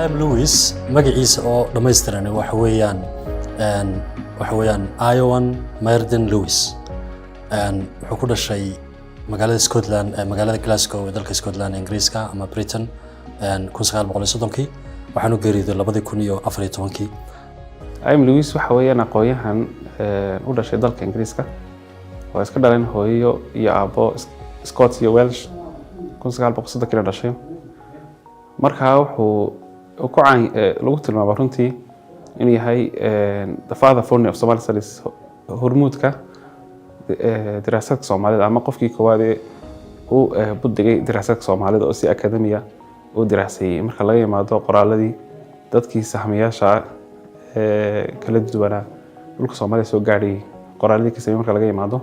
I'm Lewis magaciisa oo dhameystiran waxa weeyaan Iowan Marden Lewis wuxuu ku dhashay magaalada Scotland magaalada Glasgow ee dalka Scotland Ingiriiska ama Britain 1930 waxaanu geeriyoday 2014 I'm Lewis waxa weeyaan aqoonyahan u dhashay dalka Ingiriiska oo iska dhaleen hooyo iyo aabbo Scots iyo Welsh 1930 dhashay markaa wuxuu ku caan lagu tilmaamay runtii inuu yahay the father founder of Somali studies hormuudka daraasadka Soomaalida ama qofkii koowaad ee uu buddigay daraasadka Soomaalida oo si akademiya u daraasayay marka laga yimaado qoraaladii dadkii sahmiyaasha kala duwanaa dhulka Soomaaliya soo gaadhay qoraaladii ka sameeyay marka laga yimaado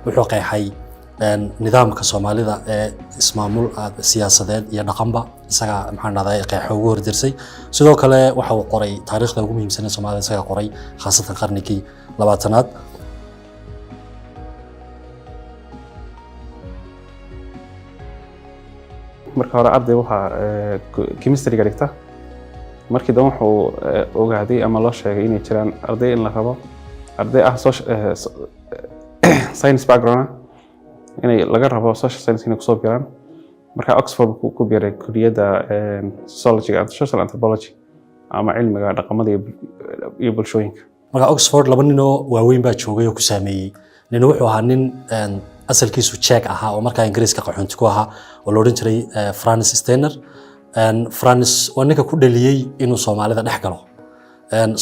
wuxuu qeexay nidaamka Soomaalida ee ismaamul siyaasadeed iyo dhaqanba isaga maxaan dhahday qeexo ugu hordirsay sidoo kale waxa uu qoray taariikhda ugu muhiimsan ee Soomaalida isaga qoray khaasatan qarnigii 20aad marka hore arday waxa chemistry dhigta markii dan wuxuu ogaaday ama loo sheegay inay jiraan arday in la rabo arday science background inay laga rabo social science inay ku soo biraan marka Oxford ku biiray kulliyadda sociology and social anthropology ama cilmiga dhaqamada iyo bulshooyinka marka Oxford laba nin oo waaweyn baa joogay oo ku saameeyay nin wuxuu ahaa nin asalkiisu Czech ahaa oo markaa Ingiriiska qaxoonti ku ahaa oo loo oran jiray Francis Steiner Francis waa ninka ku dhaliyay inuu Soomaalida dhex galo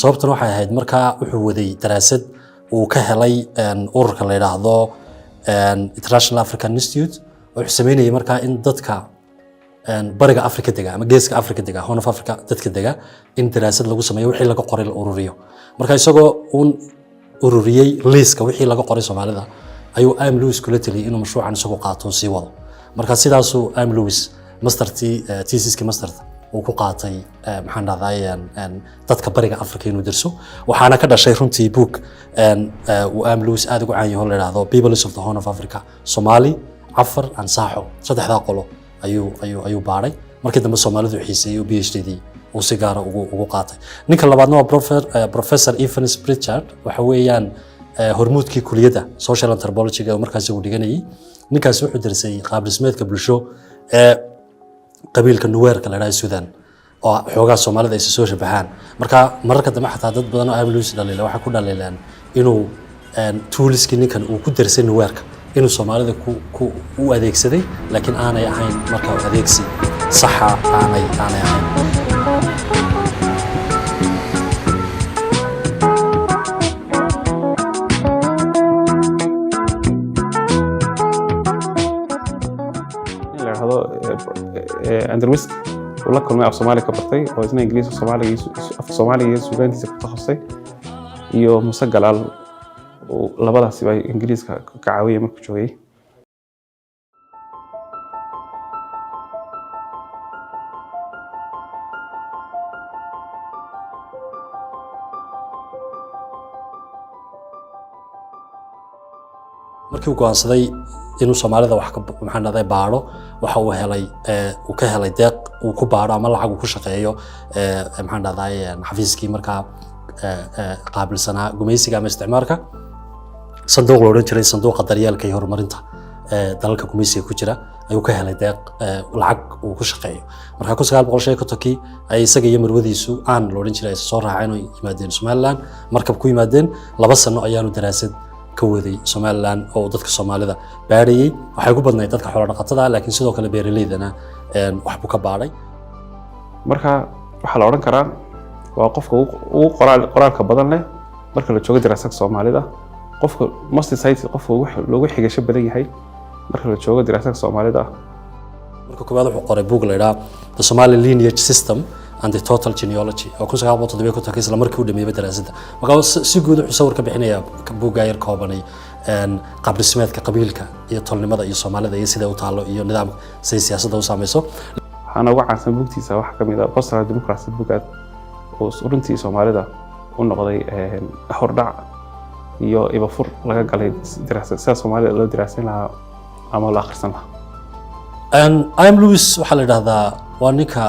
sababtan waxay ahayd markaa wuxuu waday daraasad uu ka helay ururka la yiraahdo International African Institute oo sameynayay markaa in dadka bariga Afrika dega ama geeska Afrika dega Horn of Africa dadka dega in daraasad lagu sameeyo wixii laga qoray la ururiyo marka isagoo uu ururiyay liiska wixii laga qoray Soomaalida ayuu I'm Lewis kula taliyay inuu mashruucan isagu qaato si wado marka sidaas uu I'm Lewis thesis-ka masterta uu ku qaatay maxaan dhahday dadka bariga Afrika inuu dirso waxaana ka dhashay runtii book uu I'm Lewis aad ugu caan yahay oo la yiraahdo Peoples of the Horn of Africa Somali Afar and Saaxo saddexda qolo ayuu baaray markii dambe Soomaalidu xiiseeyay PhD uu si gaar ah ugu qaatay ninka labaadna waa Professor Evans Pritchard waxa weeyaan hormuudkii kulliyadda social anthropology ee markaas uu dhiganayay ninkaas wuxuu darsay qaab dhismeedka bulsho ee qabiilka Nuweerka la yiraahdo Sudan oo xoogaa Soomaalida ay soo shabahaan marka mararka dambe xataa dad badan oo I'm Lewis dhaliilay waxa ku dhaliilaan inuu tooliskii ninkan uu ku darsay Nuweerka inuu Soomaalida u adeegsaday laakiin aanay ahayn marka adeegsi sax ah aanay ahayn Andrews wala kulmay af Soomaali ka bartay oo isna Ingiriis Soomaaliga suugaantiisa ku takhasustay iyo Musa Galaal oo labadaasi bay Ingiriiska ka caawiyay markuu joogay markii uu go'aansaday inuu Soomaalida wax ka maxaan dhahday baaro waxa uu helay uu ka helay deeq uu ku baaro ama lacag uu ku shaqeeyo maxaan dhahday xafiiskii markaa qaabilsanaa gumeysiga ama isticmaalka sanduuq loo oran jiray sanduuqa daryeelka iyo horumarinta dalalka gumeysiga ku jira ayuu ka helay deeq lacag uu ku shaqeeyo marka 1950 ay isaga iyo marwadiisu aan loo oran jiray soo raaceen oo yimaadeen Somaliland markab ku yimaadeen 2 sano ayaanu daraasad ka waday Somaliland oo dadka Soomaalida baarayay waxay ku badnayd dadka xoolo dhaqatada laakiin sidoo kale beeraleydana wax buu ka baaray marka waxa la oran karaa waa qofka uu qoraalka badan leh marka la joogo daraasadka Soomaalida qofka most society qofka wax loogu xigasho badan yahay marka la joogo daraasadka Soomaalida marka koowaad wuxuu qoray book la yiraahdo The Somali Lineage System and the Total Genealogy oo 1970 isla markii uu dhameeyay daraasadda marka si guud wuxuu sawir ka bixinayaa buugga yar koobanay qaab dhismeedka qabiilka iyo tolnimada iyo Soomaalida iyo sida uu taalo iyo nidaamka siyaasadda uu saameyso waxaana ugu caansan buugtiisa waxa kamid ah Post Democracy buugaad oo runtii Soomaalida u noqday hordhac iyo ibafur laga galay daraasad sida Soomaalida loo daraasin lahaa ama la akhrisan lahaa I'm Lewis waxaa la yidhaahdaa waa ninka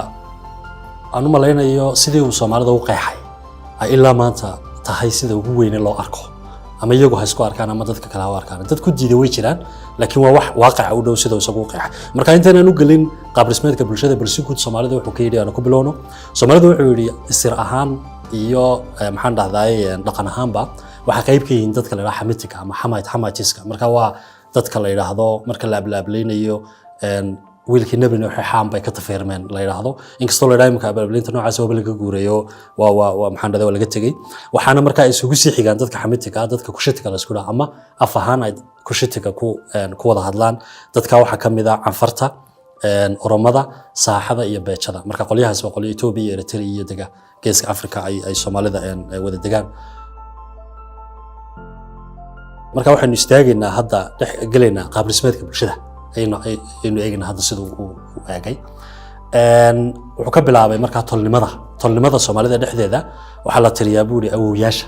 aan u malaynayo sidii uu Soomaalida u qeexay ay ilaa maanta tahay sida ugu weyn ee loo arko ama iyagu ha isku arkaan ama dadka kale ha u arkaan dad ku diiday way jiraan laakiin waa wax waaqac u dhow sida isagu u qeexay marka intaan u galin qaab dhismeedka bulshada balsi guud Soomaalida wuxuu ka yidhi aan ku bilowno Soomaalida wuxuu yidhi isir ahaan iyo maxaan dhahdaay dhaqan ahaanba waxa qayb ka yihiin dadka la yiraahdo xamitika ama xamaajiska marka waa dadka la yiraahdo marka la ablaablaynayo wiilkii nabina waxay xaan bay ka tafeermeen la yiraahdo inkastoo la yiraahdo ablaablaynta noocaas oo laga guureeyo waa maxaan dhahdaa laga tagay waxaana marka isugu sii xigaan dadka xamitika dadka kushitiga la isku dhaaf ama af ahaan ay kushitiga ku wada hadlaan dadka waxa kamid ah canfarta oromada saaxada iyo beechada marka qolyahaas waa qolyo Itoobiya iyo Eritrea iyo daga geeska Afrika ay Soomaalida ay wada degaan marka waxaanu istaagaynaa hadda dhex galeynaa qaab dhismeedka bulshada aynu eegnaa hadda sidoo uu eegay wuxuu ka bilaabay marka tolnimada Soomaalida dhexdeeda waxa la tiriyaa buuri awooyaasha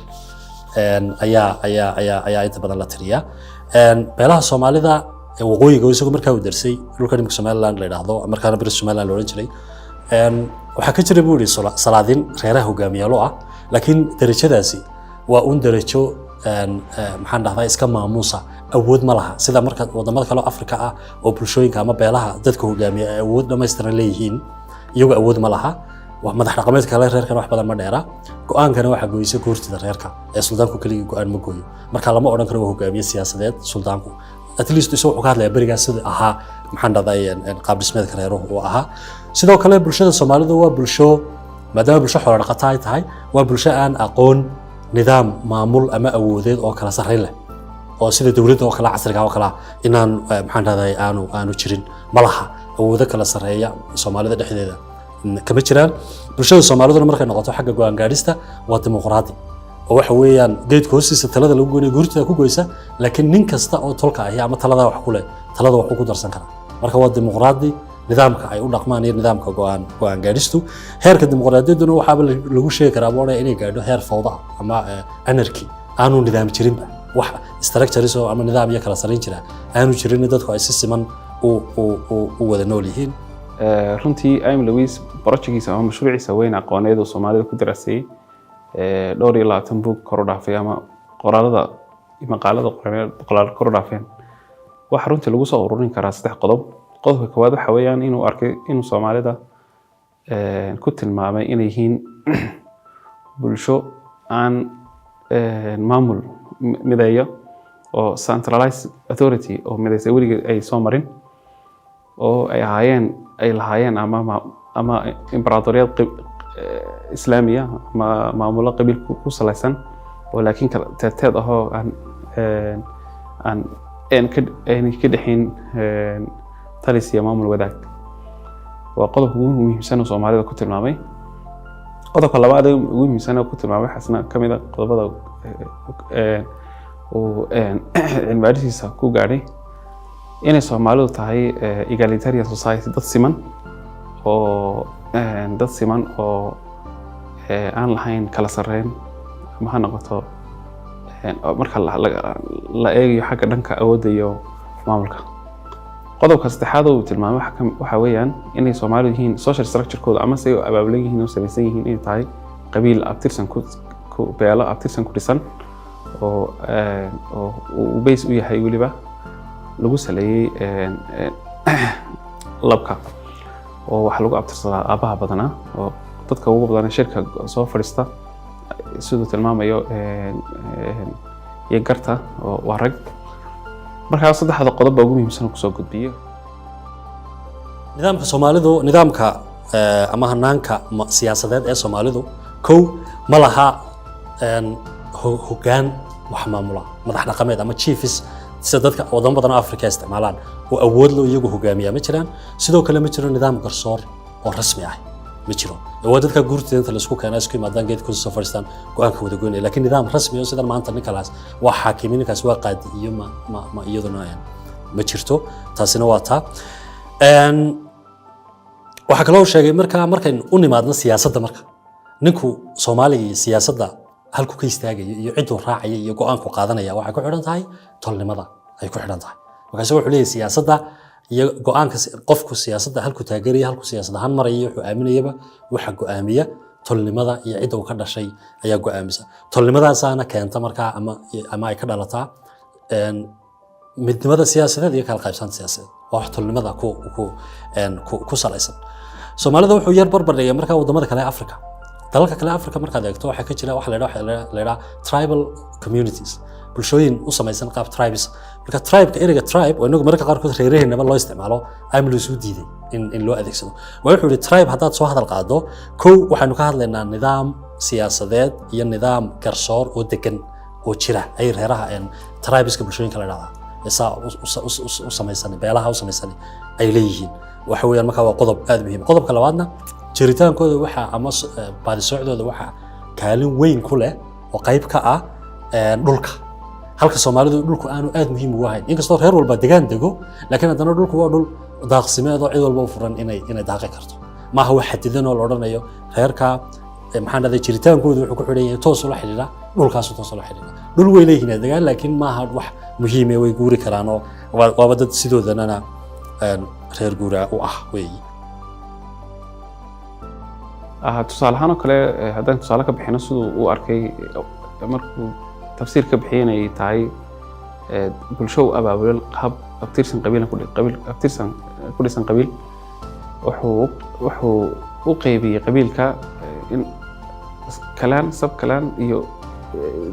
ayaa inta badan la tiriyaa beelaha Soomaalida waqooyiga isagu markaa uu darsay dhulka nimka Somaliland la yiraahdo markaana bari Somaliland loo oran jiray waxa ka jira buuri salaadin reeraha hogaamiyaalo ah laakiin darajadaasi waa un darajo maxaan dhahdaa iska maamuusa awood ma laha sida marka wadamada kale Afrika ah oo bulshooyinka ama beelaha dadka hogaamiya awood dhameystiran leeyihiin iyagu awood ma laha wax madax dhaqameed kale reerkan wax badan ma dheera go'aankana waxa gooyay guurtida reerka ee suldaanku kaliya go'aan ma gooyo marka lama oran karo hogaamiye siyaasadeed suldaanku at least isoo wuxuu ka hadlayaa bariga sida ahaa maxaan dhahdaa qaab dhismeedka reeruhu oo ahaa sidoo kale bulshada Soomaalidu waa bulsho maadaama bulsho xoolo dhaqato ay tahay waa bulsho aan aqoon nidaam maamul ama awoodeed oo kala sareyn leh oo sida dawladda oo kala casriga oo kala inaan maxaan dhahdaa aanu jirin malaha awoodo kala sareeya Soomaalida dhexdeeda kama jiraan bulshada Soomaaliduna markay noqoto xagga go'aan gaarista waa dimuqraadi oo waxa weeyaan geedka hoostiisa talada lagu go'aaniyo guurtida ku goysa laakiin nin kasta oo tolka ah ama talada wax ku leh talada wax ku darsan kara marka waa dimuqraadi nidaamka ay u dhaqmaan iyo nidaamka go'aan gaaristu heerka dimuqraadiyaduna waxa lagu sheegi karaa boonay inay gaadho heer fawda ama anarchy aanu nidaam jirin wax structures ama nidaam iyo kala sareyn jira aanu jirin dadku ay si siman u wada nool yihiin runtii I'm Lewis projectkiisa ama mashruuciisa weyn aqooneed oo Soomaalida ku daraasay dhowr iyo 20 book kor u dhaafay ama qoraalada maqaalada kor u dhaafeen waxa runtii lagu soo ururin karaa 3 qodob qodobka koowaad waxa weeyaan inuu arkay inuu Soomaalida ku tilmaamay inay yihiin bulsho aan maamul mideeyo oo centralized authority oo mideysay weligeed ay soo marin oo ay lahaayeen ama imperatoriyad islaamiya maamulo qabiil ku salaysan oo laakiin kala teed ah oo aan ka dhexin talisiya maamul wadaag waa qodobka ugu muhiimsan oo Soomaalida ku tilmaamay qodobka labaad ee ugu muhiimsan oo ku tilmaamay xasna kamid ah qodobada oo cilmibaadhiisa ku gaaray inay Soomaalidu tahay egalitarian society dad siman oo aan lahayn kala sareyn ma ha noqoto marka la eegayo xagga dhanka awoodda iyo maamulka qodobka saddexaad oo tilmaamay waxa weeyaan inay Soomaalidu yihiin social structure-kooda ama say abaabulan yihiin oo samaysan yihiin inay tahay qabiil abtirsan ku beelo abtirsan ku dhisan oo base u yahay waliba lagu saleeyay labka oo wax lagu abtirsadaa aabaha badana oo dadka ugu badan shirka soo fadhiista sidoo tilmaamayo iyo garta oo waa rag marka saddexda qodob ugu muhiimsan ku soo gudbiyo nidaamka Soomaalidu nidaamka ama hanaanka siyaasadeed ee Soomaalidu kow ma laha hoggaan wax maamula madax dhaqameed ama chiefs sida dadka wadamo badan oo Afrika isticmaalaan oo awood loo iyagu hogaamiya ma jiraan sidoo kale ma jiro nidaam garsoor oo rasmi ah ma jiro oo dadka guurtida inta la isku keenay isku imaadaan geedka soo fadhiistaan go'aanka wada goynay laakiin nidaam rasmi oo sida maanta Nicholas waa xaakimiinkaas waa qaadi iyo ma iyaduna ma jirto taasina waa taa waxa kale oo sheegay markaan u nimaadna siyaasadda marka ninku Soomaaliga iyo siyaasadda halku ka istaagay iyo ciduu raacay iyo go'aanku qaadanaya waxa ku xidhan tahay tolnimada ay ku xidhan tahay markaas wuxuu leeyahay siyaasadda iyo go'aanka qofku siyaasadda halku taageeraya halku siyaasad ahaan maraya wuxuu aaminayaba waxa go'aamiya tolnimada iyo cidda uu ka dhashay ayaa go'aamisa tolnimadaasaana keenta markaa ama ay ka dhalataa midnimada siyaasadeed iyo kala qaybsanaanta siyaasadeed waa wax tolnimada ku salaysan Soomaalida wuxuu yar barbar dhigay markaa wadamada kale Afrika dalalka kale Afrika markaad eegto waxa ka jira wax la yiraahdo tribal communities bulshooyin u samaysan qaab tribes marka tribe-ka ereyga tribe oo inagu marka qaarkood reeraheennaba loo isticmaalo amni soo diiday in loo adeegsado wuxuu yiri tribe haddaad soo hadal qaado kow waxaanu ka hadlaynaa nidaam siyaasadeed iyo nidaam garsoor oo degan oo jira ay reeraha tribeska bulshooyinka la yiraahdo u samaysan beelaha u samaysan ay leeyihiin waxa weeyaan marka waa qodob aad muhiim qodobka labaadna jiritaankooda waxa ama baadi socdooda waxa kaalin weyn ku leh oo qayb ka ah dhulka halka Soomaalidu dhulku aanu aad muhiim ugu ahayn inkastoo reer walba degaan dego laakiin haddana dhulku waa dhul daaqsimeed oo cid walba u furan inay daaqi karto ma aha wax xadidan oo la oranayo reerka maxaan dhaday jiritaankooda wuxuu ku xidhan yahay toos ula xiriira dhulkaas toos ula xiriira dhul way leeyihiin degaan laakiin ma aha wax muhiim ah way guuri karaan oo waa dad sidoodana reer guura u ah weeyi tusaale ahaan oo kale haddaan tusaale ka bixino siduu u arkay markuu tafsiir ka bixinay tahay bulsho abaabul hab abtirsan ku dhisan qabiil wuxuu u qaybiyay qabiilka in kalaan sab kalaan iyo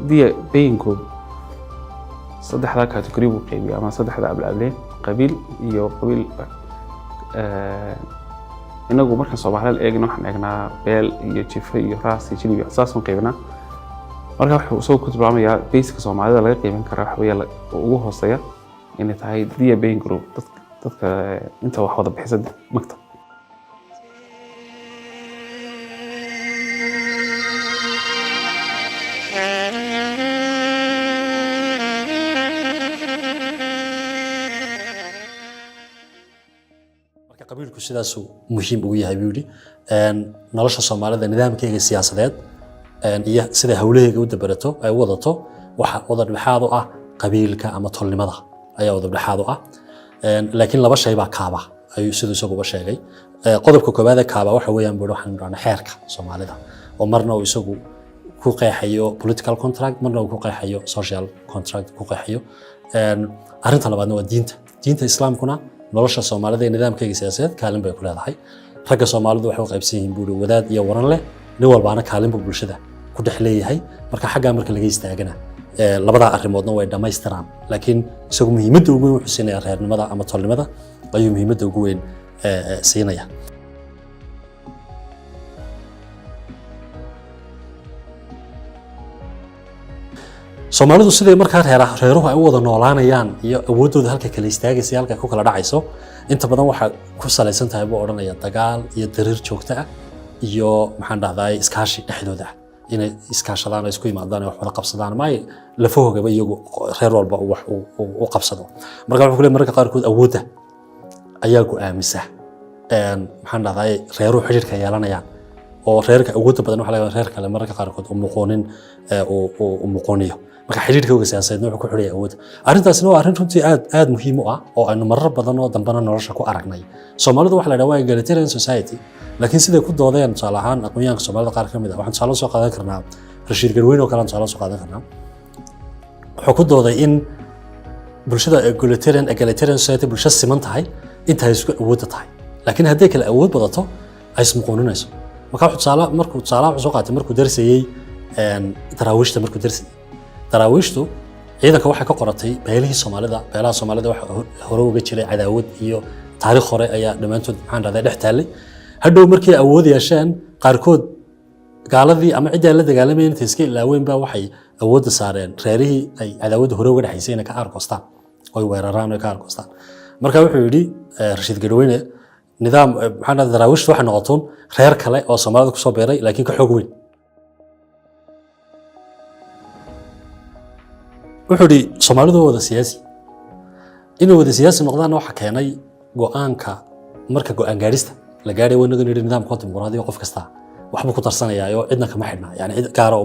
diya beenko saddexda category buu qaybiyay ama saddexda ablaableen qabiil iyo qabiil inagu marka Soomaaliyeed eegno waxaan eegnaa beel iyo jifo iyo raas iyo jilib asaas oo qaybina marka wuxuu soo ku tilmaamayaa basic Soomaalida laga qiimeyn karo wax weeye ugu hooseeya inay tahay diya been group dadka inta wax wada bixisa maktab qabiilku sidaas muhiim ugu yahay buu nolosha Soomaalida nidaamkeega siyaasadeed iyo sida hawlaheega u dabarato ay wadato waxa wada dhaxaad u ah qabiilka ama tolnimada ayaa wada dhaxaad u ah laakiin laba shay baa kaaba ayuu sidoo isagu sheegay qodobka koobaad ee kaaba waxa weeyaan buu waxaan raana xeerka Soomaalida oo marna uu isagu ku qeexayo political contract marna uu ku qeexayo social contract ku qeexayo arinta labaadna waa diinta islaamkuna nolosha Soomaalida ee nidaamkeega siyaasadeed kaalin bay ku leedahay ragga Soomaalidu waxay u qaybsan yihiin buu wadaad iyo waran leh nin walbaana kaalin buu bulshada ku dhaxleeyahay marka xagga marka laga istaagana labada arrimoodna way dhameystiraan laakiin isagu muhiimadda ugu weyn wuxuu siinayaa reernimada ama tolnimada ayuu muhiimadda ugu weyn siinaya Soomaalidu sidoo markaa reeruhu ay u wada noolaanayaan iyo awoodooda halka kala istaagaysa halka ku kala dhacayso inta badan waxa ku salaysan tahay buu oranaya dagaal iyo dariir joogto ah iyo maxaan dhahday iskaashi dhexdooda inay iskaashadaan isku yimaadaan wax wada qabsadaan ma la foogaba iyagu reer walba wax u qabsado marka wuxuu leeyahay marka qaarkood awoodda ayaa go'aamisa maxaan dhahday reeruhu xiriirka yeelanayaan oo reerka awoodda badan waxa laga reer kale marka qaarkood u muqooniyo marka xiriirkooda siyaasadeed wuxuu ku xiriyaa awood arintaasna waa arin runtii aad muhiim u ah oo aynu marar badan oo dambana nolosha ku aragnay Soomaalidu waxa la yiraahdaa egalitarian society laakiin sidee ku doodeen tusaale ahaan aqoonyahanka Soomaalida qaar ka mid ah waxaan tusaale soo qaadan karnaa Rashiid Garweyn oo kale tusaale soo qaadan karnaa wuxuu ku dooday in bulshada egalitarian society bulsho siman tahay inta ay isku awood tahay laakiin haddii kala awood badato ay ismuqoonayso marka markuu tusaale soo qaatay markuu darsayay daraawiishta markuu darsayay daraawiishtu ciidanka waxa ka qoratay beelaha Soomaalida waxa hore uga jiray cadaawad iyo taariikh hore ayaa dhamaantood maxaan raday dhex taalay hadhow markii awood yeesheen qaarkood gaaladii ama cidda la dagaalamayeen iska ilaaween baa waxay awood saareen reerihii ay cadaawad hore uga dhaxaysay inay ka arkoostaan oo weeraraan oo ka arkoostaan marka wuxuu yiri Rashiid Garweyne nidaam maxaan raday daraawiishtu waxa noqotoon reer kale oo Soomaalida ku soo beeray laakiin ka xoog weyn wuxuu Soomaalidu wada siyaasi inuu wada siyaasi noqdaan waxa keenay go'aanka marka go'aan gaarista la gaaray wanaga nidaamka dimuqraadiga qof kasta waxba ku tarsanaya oo cidna kama xidhna yani cid gaar ah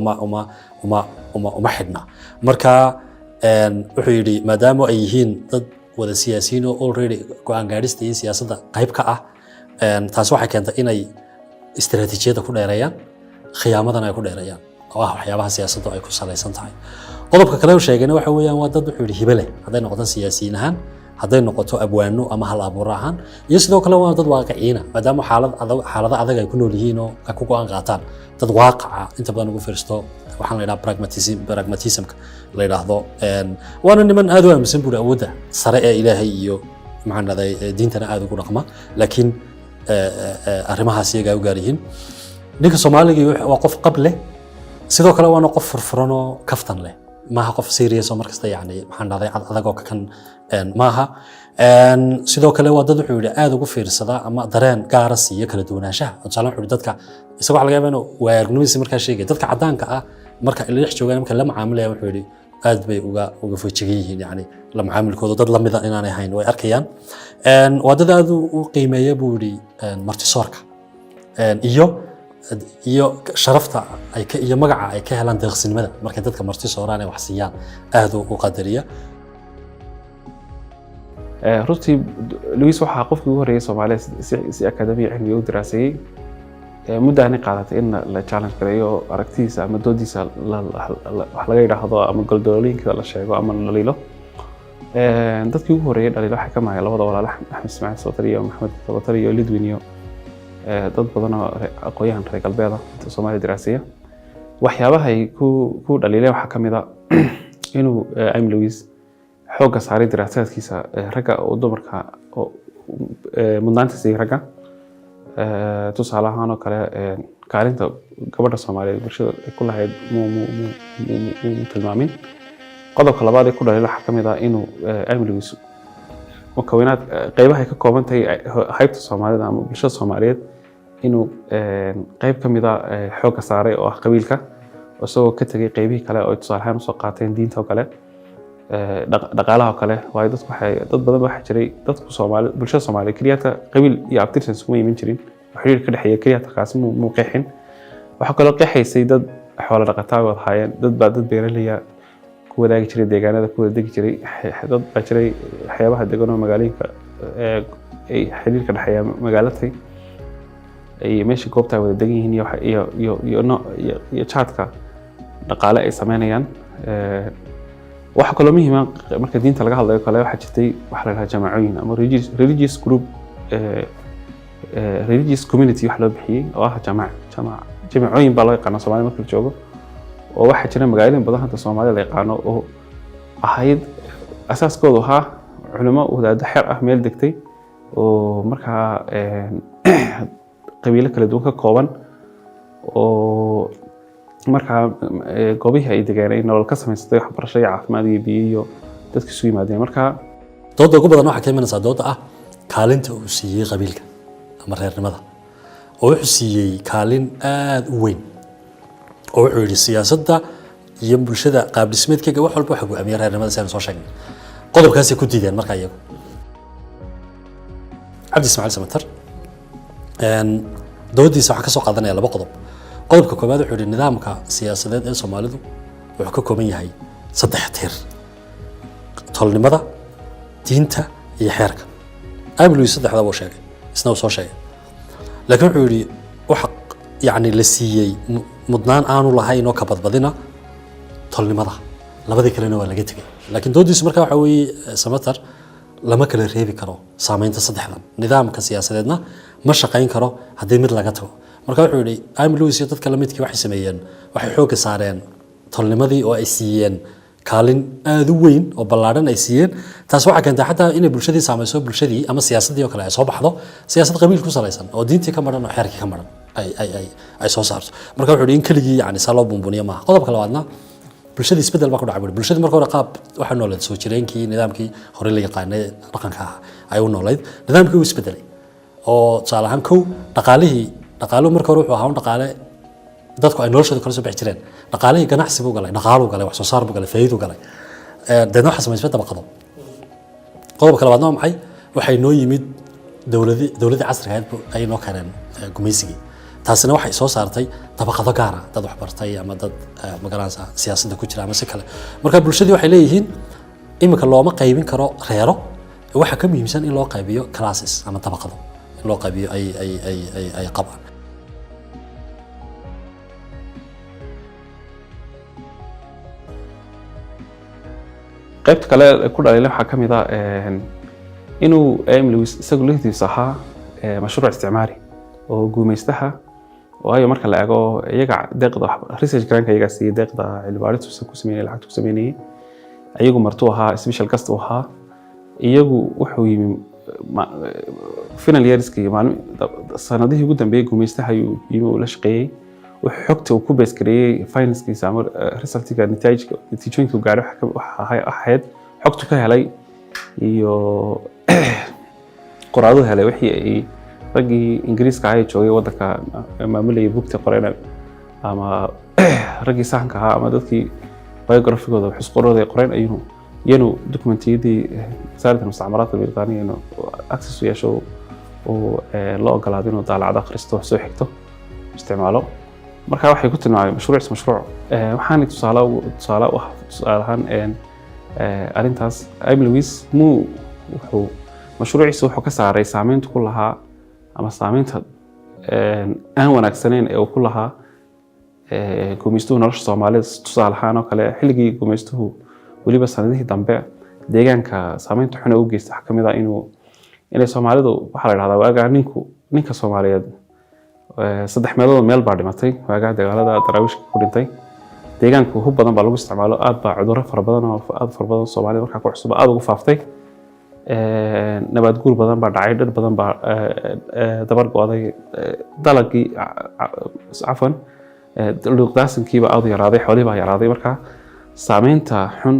uma xidhna marka wuxuu yiri maadaama ay yihiin dad wada siyaasiyiin oo already go'aan gaadhista iyo siyaasadda qayb ka ah taas waxay keentay inay istiraatiijiyadda ku dheereeyaan khiyaamadan ay ku dheereeyaan oo ah waxyaabaha siyaasaddu ay ku salaysan tahay qodobka kale oo sheegayna waxa weeyaan waa dad wuxuu yidhi hibe leh hadday noqoto siyaasiyiin ahaan hadday noqoto abwaano ama hal abuur ahaan iyo sidoo kale waa dad waaqiciina maadaama xaalado adag ay ku nool yihiin oo ay ku go'aan qaataan dad waaqaca inta badan ugu fiirsto waxaan la yidhaha pragmatismka la yidhaahdo waana niman aad u aaminsan buuri awoodda sare ee ilaahay iyo maxaan dhahday diintana aad ugu dhaqma laakiin arrimahaas iyaga ay u gaar yihiin ninka Soomaaliga waa qof qab leh sidoo kale waana qof furfuran oo kaftan leh maaha qof serious oo markasta yani maxaan dhahday adag oo kan maaha sidoo kale waa dad wuxuu yidhi aad ugu fiirsada ama dareen gaara siiyo kala duwanaanshaha tusaale wuxuu dadka isagoo laga yaabaa inuu waayagnimadiisa markaa sheegay dadka cadaanka ah marka ay dhex joogaan marka la macaamilaya wuxuu yidhi aad bay uga fojigan yihiin yani la macaamilkooda dad la mida inaanay ahayn way arkayaan waa dad aad u qiimeeya buu yidhi martisoorka iyo sharafta iyo magaca ay ka helaan deeqsinimada markay dadka martisooraan ay wax siiyaan aad u qadariya runtii Luis waxaa qofkii ugu horeeyay Soomaaliya si akademiya cilmi u daraasayay muddo aanay qaadatay in la challenge gareeyo aragtidiisa ama doodiisa wax laga yiraahdo ama goldolooyinka la sheego ama la liilo dadkii ugu horeeyay dhaliil waxay ka maayeen labada walaal Axmed Ismaaciil Sootar iyo Maxamed Sootar iyo Lidwin iyo dad badan oo aqoonyahan reer galbeeda inta Soomaaliya daraasaya waxyaabaha ay ku dhaliileen waxa kamid ah inuu Am Luis xooga saaray daraasaadkiisa ragga oo dumarka oo mudnaanta siiyay ragga tusaale ahaan oo kale kaalinta gabadha Soomaaliyeed bulshada ku lahayd tilmaamin qodobka labaad ee ku dhaliilay waxa kamid ah inuu Am Luis mukawinaad qaybaha ka kooban tahay haybta Soomaalida ama bulshada Soomaaliyeed inuu qayb kamid ah xooga saaray oo ah qabiilka isagoo ka tagay qaybihii kale oo tusaale ahaan soo qaateen diinta oo kale dhaqaalaha kale waayo dad badan waxa jiray dadku Soomaali bulshada Soomaaliyeed kaliya qabiil iyo abtirsan kuma iman jirin xiriir ka dhaxeeya kaliya taas muu qeexin waxa kale oo qeexaysay dad xoolo dhaqataa wada hayeen dad beeraley ku wadaagi jiray deegaanada ku wada jiray dad baa jiray waxyaabaha degan oo magaalooyinka ay xiriir ka dhaxeeya magaaladii ay meesha goobta wada degan yihiin iyo chatka dhaqaale ay sameynayaan waxa kale oo muhiim ah marka diinta laga hadlayo kale waxa jirtay wax la yiraahdo jamacooyin ama religious group religious community wax loo bixiyay oo ah jamacooyin baa loo yaqaan Soomaaliya marka la joogo oo waxa jira magaalooyin badan hadda Soomaaliya la yaqaan oo ahayd asaaskoodu ahaa culimo wadaad xeer ah meel degtay oo marka qabiilo kala duwan ka kooban oo marka goobihii ay deegaanay nolol ka samaystay waxbarasho iyo caafimaad iyo biyo iyo dadka isu yimaadeen marka dooda ugu badan waxa ka imanaysa dooda ah kaalinta uu siiyay qabiilka ama reernimada oo wuxuu siiyay kaalin aad u weyn oo wuxuu yidhi siyaasadda iyo bulshada qaab dhismeedkeega wax walba waxa go'aamiya reernimada si aan soo sheegnay qodobkaas ay ku diideen marka iyagu Cabdi Ismaaciil Samatar doodiisa waxa ka soo qaadanaya laba qodob qodobka koobaad wuxuu yidhi nidaamka siyaasadeed ee Soomaalidu wuxuu ka kooban yahay 3 tiir tolnimada diinta iyo xeerka Am Luis saddexda uu sheegay isna uu soo sheegay laakiin wuxuu yidhi waxa yani la siiyay mudnaan aanu lahayn oo ka badbadina tolnimada labadii kalena waa laga tagay laakiin doodiisu marka waxa weeye Samatar lama kala reebi karo saameynta saddexdan nidaamka siyaasadeedna ma shaqayn karo haddii mid laga tago marka wuxuu yidhi Am Luis iyo dadka la midkii waxay sameeyeen waxay xoog saareen tolnimadii oo ay siiyeen kaalin aad u weyn oo ballaaran ay siiyeen taas waxa keentay xataa inay bulshadii saameyso bulshadii ama siyaasadii oo kale ay soo baxdo siyaasad qabiil ku salaysan oo diintii ka maran oo xeerkii ka maran ay soo saarto marka wuxuu yidhi in keligii yani saa loo buunbuniyo maaha qodobka labaadna bulshadii isbedel baa ku dhacay bulshadii marka hore qaab waxa noolayd soo jireenkii nidaamkii hore la yaqaanay dhaqanka ah ay u noolayd nidaamkii uu isbedelay oo tusaale ahaan kow dhaqaaluhu marka hore wuxuu ahaa dhaqaale dadku ay noloshooda kala soo bixi jireen dhaqaalihii ganacsi buu galay dhaqaaluu galay wax soo saar buu galay faa'iido galay dadna waxa samaysay dabaqado qodobka labaadna waa maxay waxay noo yimid dawladii casriga ahayd ay noo keeneen gumaysigii taasina waxay soo saartay dabaqado gaar ah dad wax bartay ama dad magaranaysa siyaasadda ku jira ama si kale marka bulshadii waxay leeyihiin imika looma qaybin karo reero waxa ka muhiimsan in loo qaybiyo classes ama tabaqado in loo qaybiyo ay qabaan qaybta kale ku dhaliilay waxa kamid ah inuu Emily Lewis isagu lehdiisa ahaa mashruuc isticmaari oo guumeystaha oo ay marka la eego iyaga deeqda research grant iyaga si deeqda cilmi-baaristu ku sameeyay lacag ku sameeyay iyagu martuu ahaa special guest u ahaa iyagu wuxuu yimi final yearskii sanadihii ugu dambeeyay guumeystaha ayuu la shaqeeyay wuxuu xogta uu ku base gareeyay financekiisa ama resultiga natiijooyinka gaadhay waxa ahayd xogtu ka helay iyo qoraadu helay wixii ay ragii Ingiriiska ay joogay wadanka maamulayay bugta qoreen ama ragii sahanka ahaa ama dadkii biografigooda xusqorooda qoreen ayuu dokumentiyadii wasaaradda mustacmaraadka Britaniya inuu access u yeesho oo loo ogolaaday inuu daalacdo akhristo soo xigto isticmaalo marka waxay ku tilmaamay mashruuc waxaan tusaale ahaan arintaas Emily Lewis wuxuu mashruuciisa wuxuu ka saaray saameynta ku lahaa ama saameynta aan wanaagsaneyn ee uu ku lahaa guumeystuhu nolosha Soomaalida tusaale ahaan oo kale xilligii guumeystuhu waliba sanadihii dambe deegaanka saameynta xun u geystay waxa kamid ah inay Soomaalidu waxa la yiraahdaa waaga ninka Soomaaliyeed saddex meelood meel baa dhimatay waaga dagaalada daraawiishka ku dhintay deegaanku hub badan baa lagu isticmaalo aad baa cudurro fara badan Soomaaliya markaa ku cusub aad ugu faaftay nabad guur badan baa dhacay dhir badan baa dabar go'day dalagii afan luqdaasankiiba aad u yaraaday xoolihii baa yaraaday markaa saameynta xun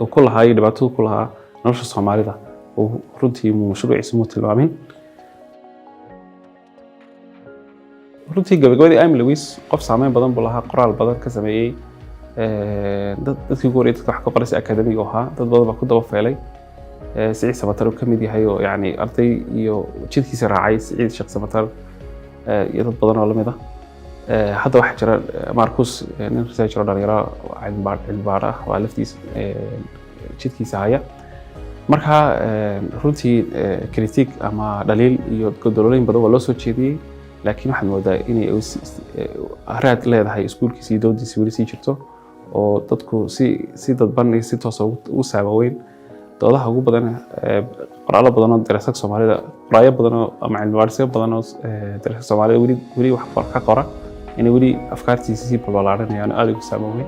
uu ku lahaa iyo dhibaatada ku lahaa nolosha Soomaalida oo runtii mashruuciisa mu tilmaamin runtii gabagabadii Emily Lewis qof saameyn badan buu lahaa qoraal badan ka sameeyay dadkii ugu horeeyay wax ka qoraysay academic ahaa dad badan baa ku daba feelay Siciid Samatar ka mid yahay oo yani arday iyo jidkiisa raacay Siciid Sheekh Samatar iyo dad badan oo lamid ah hadda waxa jira Marcus nin researcher dhalinyaro cilmi-baara waa laftiisa jidkiisa haya marka runtii critique ama dhaliil iyo godolooyin badan oo loo soo jeediyay laakiin waxaan moodaa inay raad leedahay iskuulkiisa doodiisa wali sii jirto oo dadku si dadban si toos ah u saameeyeen doodaha ugu badan qoraalo badan oo daraasaad Soomaalida qoraayo badan oo ama cilmi-baaris badan oo daraasaad Soomaalida wali wax ka qora inay wali afkaartiisa si balbalaaranayaan aad ugu saameeyeen